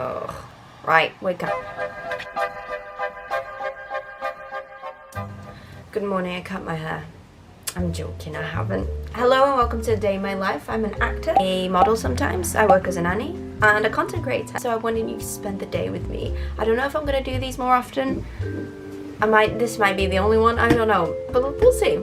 Oh, right, wake up. Good morning, I cut my hair. I'm joking, I haven't. Hello and welcome to A Day in My Life. I'm an actor, a model sometimes, I work as a nanny, and a content creator. So I wanted you to spend the day with me. I don't know if I'm gonna do these more often. This might be the only one, I don't know. But we'll see.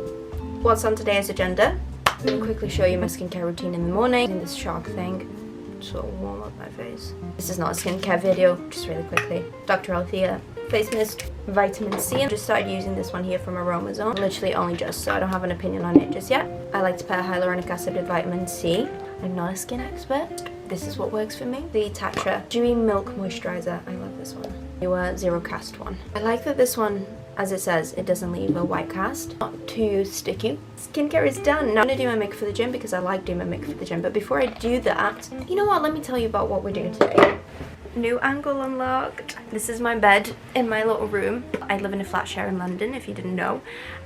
What's on today's agenda? I'm gonna quickly show you my skincare routine in the morning. In this shark thing, so warm up my face. This is not a skincare video, just really quickly. Dr. Althea face mist, vitamin C. I just started using this one here from Aromazone. Literally only just, so I don't have an opinion on it just yet. I like to pair hyaluronic acid with vitamin C. I'm not a skin expert. This is what works for me. The Tatcha Dewy Milk Moisturizer. I love this one. Newer Zero Cast one. I like that this one, as it says, it doesn't leave a white cast. Not too sticky. Skincare is done. Now I'm gonna do my makeup for the gym because I like doing my makeup for the gym. But before I do that, you know what? Let me tell you about what we're doing today. New angle unlocked. This is my bed in my little room. I live in a flat share in London, if you didn't know.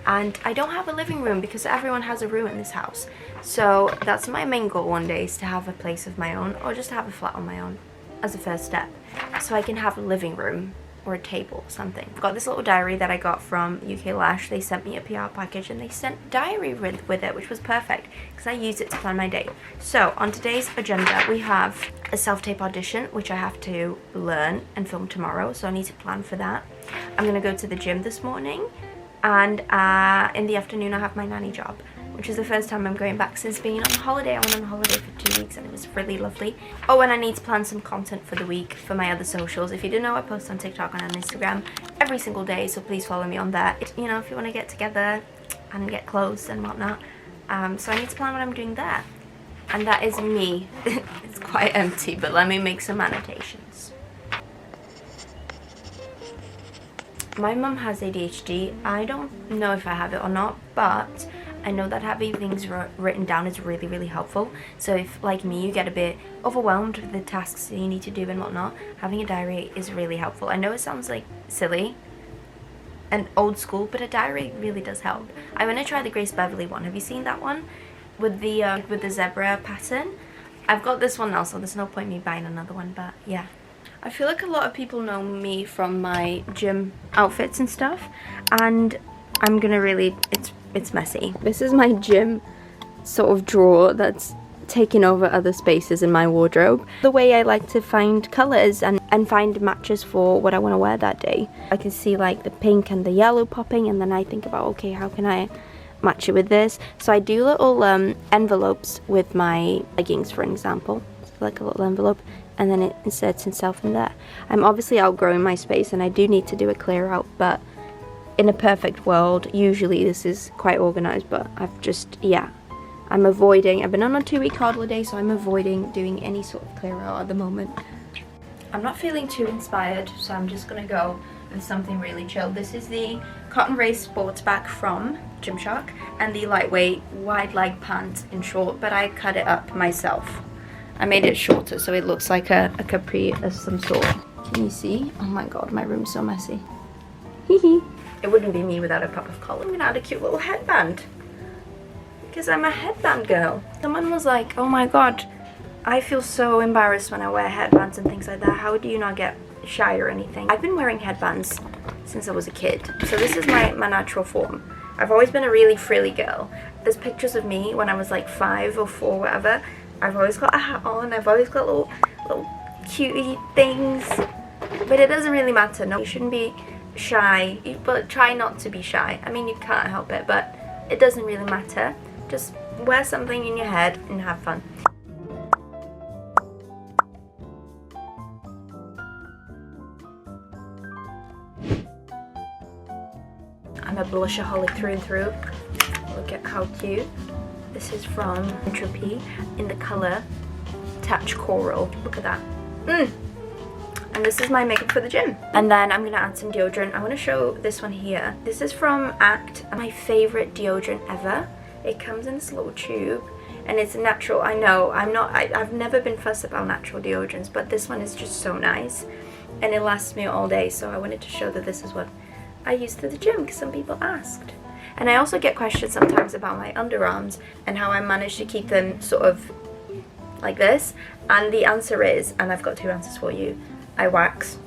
And I don't have a living room because everyone has a room in this house. So that's my main goal one day, is to have a place of my own, or just to have a flat on my own as a first step. So I can have a living room or a table or something. I've got this little diary that I got from UK Lash. They sent me a PR package and they sent diary with it, which was perfect because I used it to plan my day. So on today's agenda we have a self-tape audition, which I have to learn and film tomorrow, so I need to plan for that. I'm gonna go to the gym this morning, and in the afternoon I have my nanny job, which is the first time I'm going back since being on holiday. I went on holiday for 2 weeks and it was really lovely. Oh, and I need to plan some content for the week for my other socials. If you didn't know, I post on TikTok and on Instagram every single day, so please follow me on there. You know, if you want to get together and get close and whatnot. So I need to plan what I'm doing there. And that is me. It's quite empty, but let me make some annotations. My mum has ADHD. I don't know if I have it or not, but I know that having things written down is really, really helpful. So if, like me, you get a bit overwhelmed with the tasks that you need to do and whatnot, having a diary is really helpful. I know it sounds like silly and old school, but a diary really does help. I want to try the Grace Beverly one. Have you seen that one? With the zebra pattern? I've got this one now, so there's no point me buying another one, but yeah. I feel like a lot of people know me from my gym outfits and stuff, and I'm gonna really, it's messy. This is my gym sort of drawer that's taking over other spaces in my wardrobe. The way I like to find colours and find matches for what I want to wear that day. I can see like the pink and the yellow popping, and then I think about, okay, how can I match it with this? So I do little envelopes with my leggings, for example, like a little envelope, and then it inserts itself in there. I'm obviously outgrowing my space and I do need to do a clear out, but in a perfect world, usually this is quite organized, but I've just, yeah, I've been on a 2-week holiday, so I'm avoiding doing any sort of clear out at the moment. I'm not feeling too inspired, so I'm just gonna go with something really chill. This is the cotton race sports back from Gymshark, and the lightweight wide leg pant in short, but I cut it up myself. I made it shorter so it looks like a capri of some sort. Can you see? Oh my god, my room's so messy. Hee. It wouldn't be me without a pop of collar. I'm gonna add a cute little headband because I'm a headband girl. Someone was like, oh my god, I feel so embarrassed when I wear headbands and things like that. How do you not get shy or anything? I've been wearing headbands since I was a kid, so this is my natural form. I've always been a really frilly girl. There's pictures of me when I was like 5 or 4, whatever. I've always got a hat on, I've always got little cutie things, but it doesn't really matter. No, you shouldn't be shy, but try not to be shy. I mean, you can't help it, but it doesn't really matter. Just wear something in your head and have fun. I'm a blushaholic through and through. Look at how cute. This is from Entropy in the colour Touch Coral. Look at that. And this is my makeup for the gym. And then I'm gonna add some deodorant. I want to show this one here. This is from Act, my favorite deodorant ever. It comes in this little tube and it's natural. I know, I've never been fussed about natural deodorants, but this one is just so nice and it lasts me all day. So I wanted to show that this is what I use for the gym because some people asked. And I also get questions sometimes about my underarms and how I manage to keep them sort of like this? And the answer is, and I've got two answers for you, I wax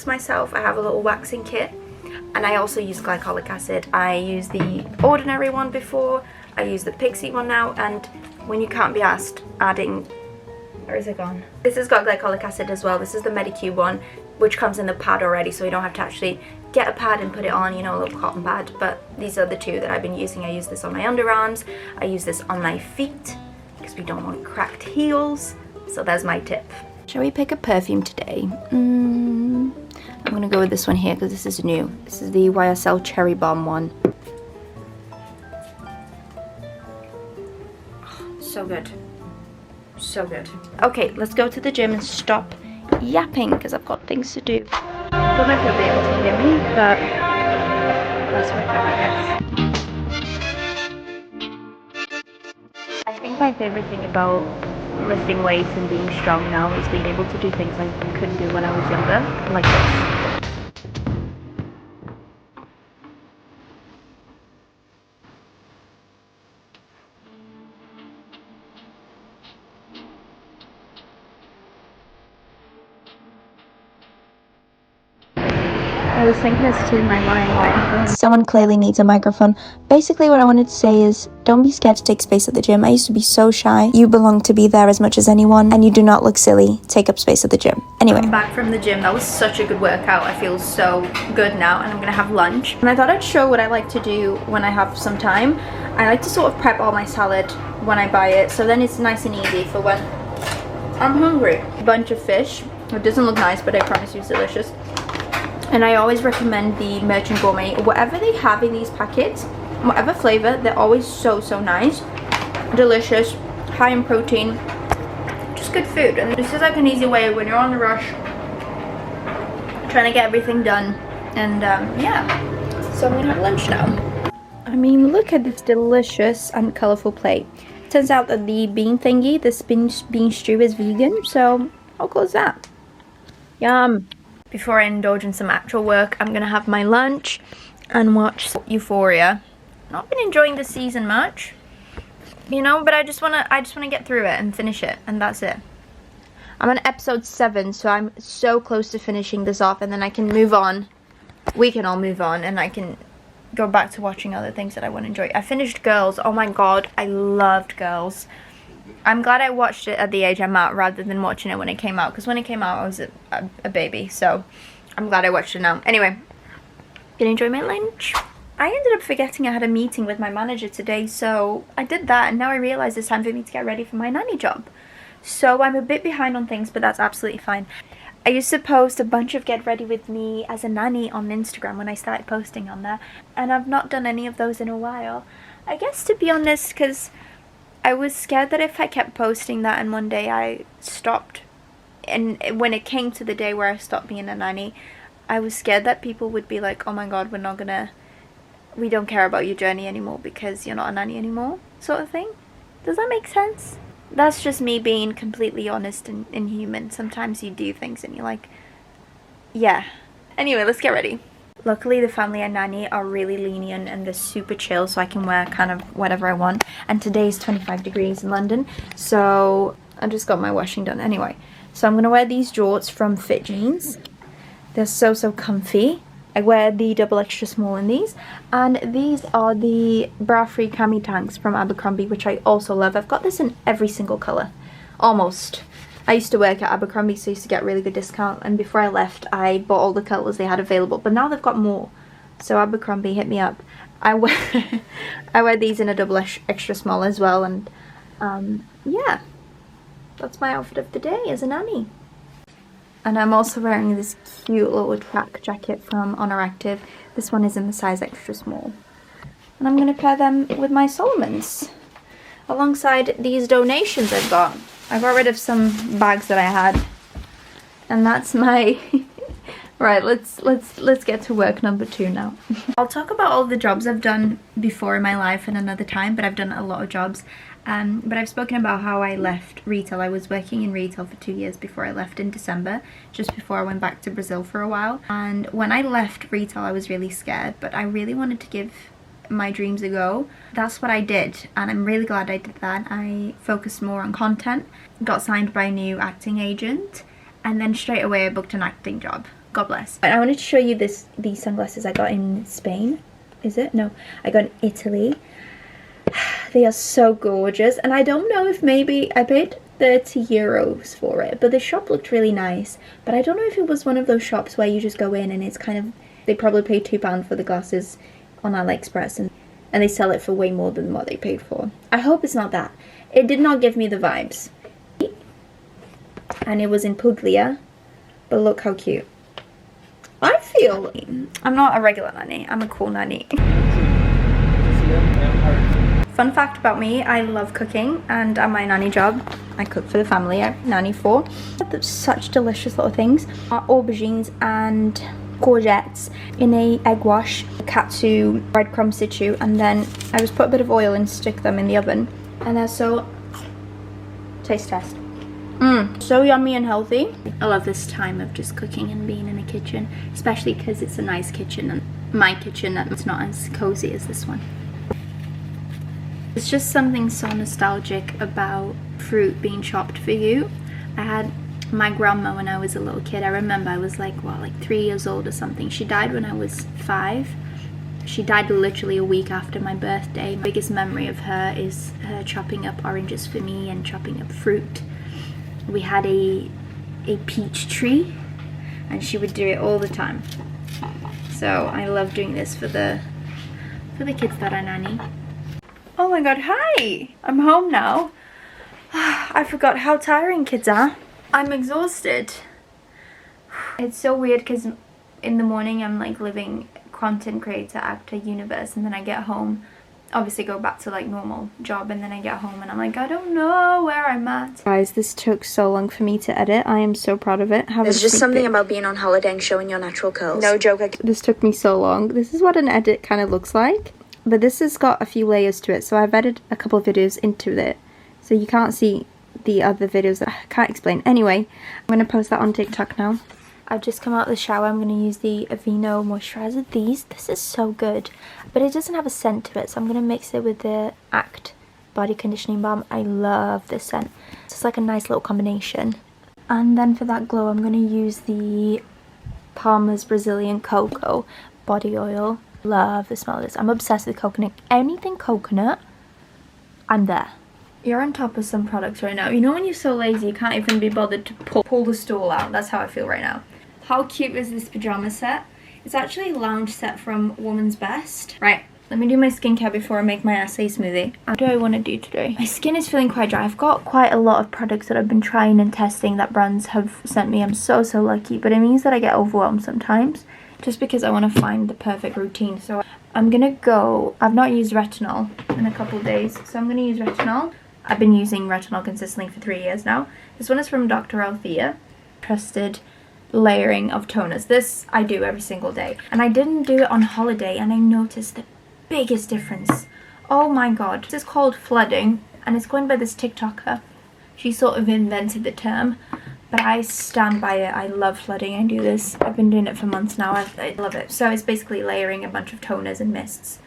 myself. I have a little waxing kit, and I also use glycolic acid. I use the ordinary one before, I use the Pixie one now, and when you can't be asked, adding, where is it gone? This has got glycolic acid as well. This is the Medicube one, which comes in the pad already, so you don't have to actually get a pad and put it on, you know, a little cotton pad. But these are the two that I've been using. I use this on my underarms, I use this on my feet, because we don't want cracked heels. So there's my tip. Shall we pick a perfume today? I'm gonna go with this one here because this is new. This is the YSL Cherry Bomb one. Oh, so good. So good. Okay, let's go to the gym and stop yapping because I've got things to do. Don't know if you'll be able to hear me, but that's my favorite. I think my favorite thing about lifting weights and being strong now is being able to do things I couldn't do when I was younger, like this. I was thinking this too in my mind. Someone clearly needs a microphone. Basically what I wanted to say is, don't be scared to take space at the gym. I used to be so shy. You belong to be there as much as anyone, and you do not look silly. Take up space at the gym. Anyway. I'm back from the gym. That was such a good workout. I feel so good now, and I'm gonna have lunch. And I thought I'd show what I like to do when I have some time. I like to sort of prep all my salad when I buy it, so then it's nice and easy for when I'm hungry. A bunch of fish. It doesn't look nice, but I promise you it's delicious. And I always recommend the Merchant Gourmet. Whatever they have in these packets, whatever flavor, they're always so nice, delicious, high in protein, just good food. And this is like an easy way when you're on the rush, trying to get everything done. And yeah, so I'm gonna have lunch now. I mean, look at this delicious and colorful plate. Turns out that the bean thingy, this bean stew, is vegan, so how cool is that? Yum. Before I indulge in some actual work, I'm gonna have my lunch and watch Euphoria. Not been enjoying the season much, you know, but I just wanna get through it and finish it, and that's it. I'm on episode 7, so I'm so close to finishing this off, and then I can move on. We can all move on, and I can go back to watching other things that I want to enjoy. I finished Girls. Oh my god, I loved Girls. I'm glad I watched it at the age I'm at rather than watching it when it came out, because when it came out I was a baby, so I'm glad I watched it now. Anyway, gonna enjoy my lunch. I ended up forgetting I had a meeting with my manager today, so I did that, and now I realise it's time for me to get ready for my nanny job. So I'm a bit behind on things, but that's absolutely fine. I used to post a bunch of get ready with me as a nanny on Instagram when I started posting on there, and I've not done any of those in a while. I guess, to be honest, because I was scared that if I kept posting that and one day I stopped, and when it came to the day where I stopped being a nanny, I was scared that people would be like, oh my god, we don't care about your journey anymore because you're not a nanny anymore, sort of thing. Does that make sense? That's just me being completely honest and human. Sometimes you do things and you're like, yeah. Anyway, let's get ready. Luckily, the family I nanny are really lenient and they're super chill, so I can wear kind of whatever I want. And today's 25 degrees in London, so I just got my washing done anyway. So I'm going to wear these jorts from Fit Jeans. They're so comfy. I wear the double extra small in these. And these are the bra-free cami tanks from Abercrombie, which I also love. I've got this in every single colour. Almost. I used to work at Abercrombie, so I used to get really good discount, and before I left I bought all the colours they had available, but now they've got more, so Abercrombie, hit me up. I wear these in a double extra small as well, and yeah, that's my outfit of the day as a nanny. And I'm also wearing this cute little track jacket from Honor Active. This one is in the size extra small, and I'm going to pair them with my Solomons alongside these donations I've got. I got rid of some bags that I had, and that's my right. Let's get to work number 2 now. I'll talk about all the jobs I've done before in my life in another time, but I've done a lot of jobs. But I've spoken about how I left retail. I was working in retail for 2 years before I left in December, just before I went back to Brazil for a while. And when I left retail, I was really scared, but I really wanted to give my dreams ago, that's what I did, and I'm really glad I did that. I focused more on content, got signed by a new acting agent, and then straight away I booked an acting job. God bless. And I wanted to show you these sunglasses I got in Spain. Is it? No, I got in Italy. They are so gorgeous, and I don't know if maybe I paid 30 euros for it, but the shop looked really nice. But I don't know if it was one of those shops where you just go in and it's kind of, they probably paid £2 for the glasses on AliExpress, and they sell it for way more than what they paid for. I hope it's not that. It did not give me the vibes. And it was in Puglia, but look how cute. I feel I'm not a regular nanny, I'm a cool nanny. Fun fact about me, I love cooking, and at my nanny job, I cook for the family I nanny for. Such delicious little things. Aubergines and courgettes in a egg wash, katsu, breadcrumb situ, and then I just put a bit of oil and stick them in the oven. And they're so... Taste test. So yummy and healthy. I love this time of just cooking and being in the kitchen, especially because it's a nice kitchen, and my kitchen, it's not as cozy as this one. It's just something so nostalgic about fruit being chopped for you. I had my grandma when I was a little kid. I remember I was like 3 years old or something. She died when I was 5. She died literally a week after my birthday. My biggest memory of her is her chopping up oranges for me and chopping up fruit. We had a peach tree, and she would do it all the time. So I love doing this for the kids that I nanny. Oh my god, hi! I'm home now. I forgot how tiring kids are. I'm exhausted. It's so weird because in the morning I'm like living content creator, actor, universe, and then I get home, obviously go back to like normal job, and then I get home and I'm like, I don't know where I'm at. Guys, this took so long for me to edit. I am so proud of it. There's just something about being on holiday and showing your natural curls. No joke. This took me so long. This is what an edit kind of looks like. But this has got a few layers to it, so I've added a couple of videos into it, so you can't see the other videos that I can't explain. Anyway, I'm going to post that on TikTok now. I've just come out of the shower. I'm going to use the Aveeno moisturizer. This is so good, but it doesn't have a scent to it, so I'm going to mix it with the Act body conditioning balm. I love this scent. It's just like a nice little combination. And then for that glow, I'm going to use the Palmer's Brazilian Cocoa body oil. Love the smell of this. I'm obsessed with coconut. Anything coconut, I'm there. You're on top of some products right now. You know when you're so lazy you can't even be bothered to pull the stool out? That's how I feel right now. How cute is this pajama set? It's actually a lounge set from Woman's Best. Right, let me do my skincare before I make my acai smoothie. What do I want to do today? My skin is feeling quite dry. I've got quite a lot of products that I've been trying and testing that brands have sent me. I'm so lucky, but it means that I get overwhelmed sometimes, just because I want to find the perfect routine. So I'm gonna go, I've not used retinol in a couple of days, so I'm gonna use retinol. I've been using retinol consistently for 3 years now. This one is from Dr. Althea. Trusted layering of toners. This I do every single day. And I didn't do it on holiday, and I noticed the biggest difference. Oh my god. This is called flooding, and it's going by this TikToker. She sort of invented the term, but I stand by it. I love flooding. I do this. I've been doing it for months now. I love it. So it's basically layering a bunch of toners and mists.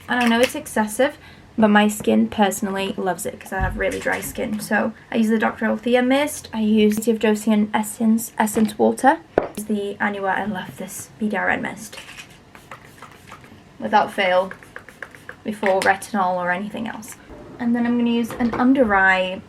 And I know it's excessive, but my skin personally loves it because I have really dry skin. So I use the Dr. Althea mist. I use the Dosian Essence Water. This is the Anua. I love this BDRN mist. Without fail, before retinol or anything else. And then I'm going to use an under eye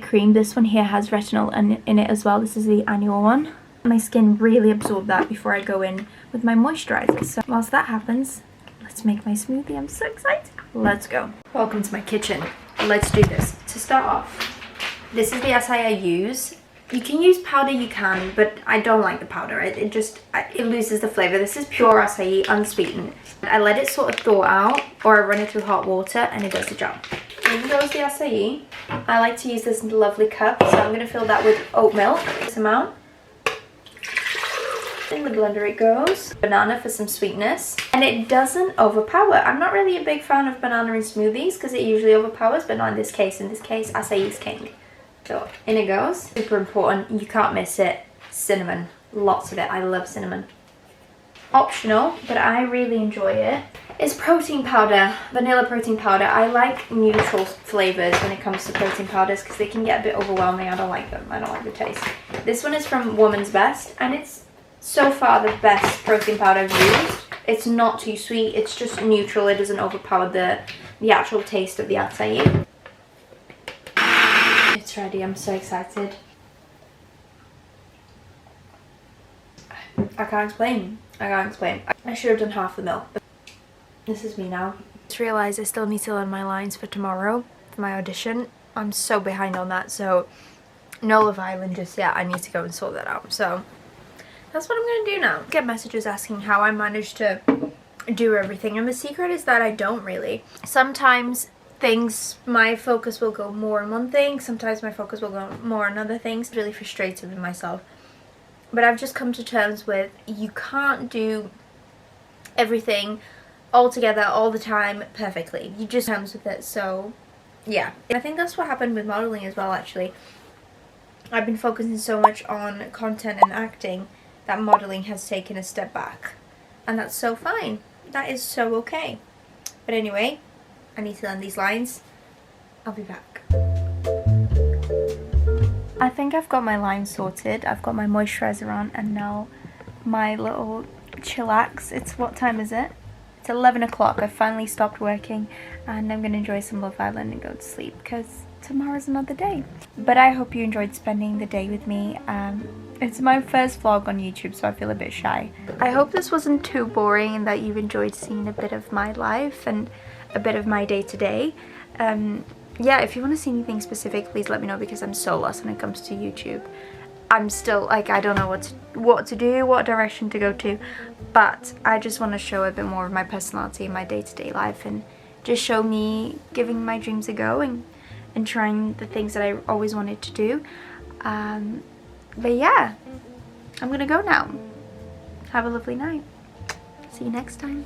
cream. This one here has retinol in it as well. This is the annual one. My skin really absorbed that before I go in with my moisturizer. So whilst that happens, let's make my smoothie. I'm so excited. Let's go. Welcome to my kitchen. Let's do this. To start off, this is the acai I use. You can use powder, you can, but I don't like the powder. It loses the flavor. This is pure acai, unsweetened. I let it sort of thaw out, or I run it through hot water, and it does the job. In goes the acai. I like to use this lovely cup, so I'm going to fill that with oat milk, this amount. In the blender it goes. Banana for some sweetness. And it doesn't overpower. I'm not really a big fan of banana in smoothies because it usually overpowers, but not in this case. In this case, acai is king. So in it goes. Super important. You can't miss it. Cinnamon. Lots of it. I love cinnamon. optional, but I really enjoy it, is protein powder, vanilla protein powder. I like neutral flavors when it comes to protein powders because they can get a bit overwhelming. I don't like them. I don't like the taste. This one is from Woman's Best, and it's so far the best protein powder I've used. It's not too sweet. It's just neutral. It doesn't overpower the actual taste of the acai. It's ready. I'm so excited. I can't explain. I can't explain. I should have done half the milk. This is me now. Just realised I still need to learn my lines for tomorrow, for my audition. I'm so behind on that, so no Love Island just yet. I need to go and sort that out. So that's what I'm going to do now. Get messages asking how I managed to do everything, and the secret is that I don't really. Sometimes my focus will go more on one thing, sometimes my focus will go more on other things. It's really frustrated with myself. But I've just come to terms with you can't do everything all together all the time perfectly. You just comes with it. So yeah, I think that's what happened with modeling as well. Actually, I've been focusing so much on content and acting that modeling has taken a step back, and that's so fine. That is so okay. But anyway, I need to learn these lines. I'll be back. I think I've got my lines sorted. I've got my moisturizer on and now my little chillax. What time is it? It's 11 o'clock. I finally stopped working and I'm going to enjoy some Love Island and go to sleep because tomorrow's another day. But I hope you enjoyed spending the day with me. It's my first vlog on YouTube, so I feel a bit shy. I hope this wasn't too boring and that you've enjoyed seeing a bit of my life and a bit of my day-to-day. Yeah, if you want to see anything specific, please let me know because I'm so lost when it comes to YouTube. I'm still like, I don't know what to do, what direction to go to, but I just want to show a bit more of my personality in my day-to-day life and just show me giving my dreams a go and trying the things that I always wanted to do. But yeah, I'm gonna go now. Have a lovely night. See you next time.